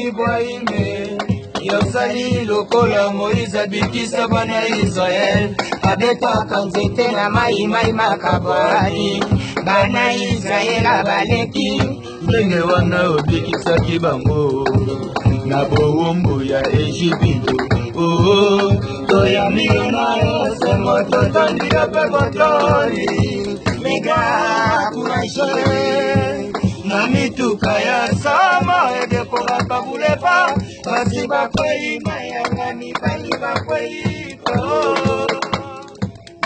Ibrahime yosali lokola Moïse abikisa bana Israel abetaka nzete na mai makabwani bana Israel abaleki ndenge wana obikisaki bango na bowumbu ya Ejipito. Toyambi na yose moto tondika pe botoli mega courageux na mituka ya sama edekoraka bulepa basi bakwei mayanga mibali bakwei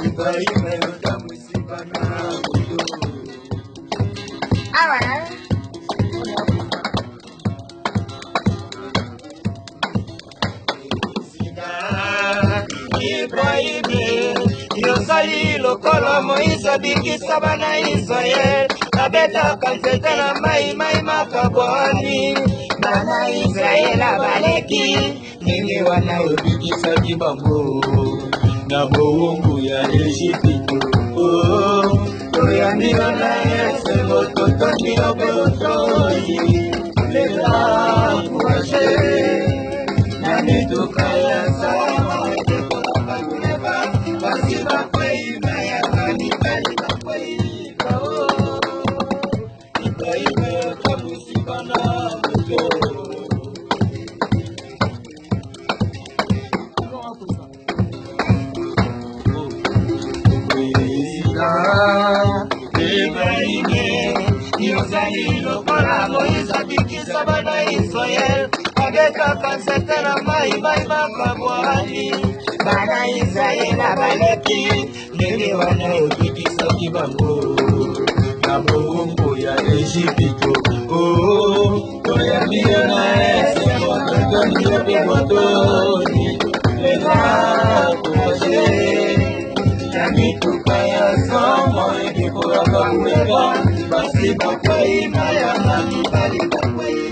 Ibrahima yotamwisibana buyo Ibrahime yosali lokola Moïse abikisa bana Israel abetaka nzete na mai makabwani bana Israel abaleki ndenge wana obikisaki bango na bowumbu ya Ejipito. Toyambi na Yesu moto tondika pe botoli mega courageux na mituka ya sama edekoraka bulepa basi bakwei mayanga mibali bakwei Ibrahima yotamwisibana buyo Ibrahime yosali lokola Moïse abikisa bana Israel abetaka nzete na mai makabwani bana Israel abaleki ndenge wana obikisaki bango na bowumbu ya Ejipito. Toyambi na Yesu moto tondika pe botoli mega courageux na mituka ya sama edekoraka bulepa basi bakwei mayanga mibali bakwei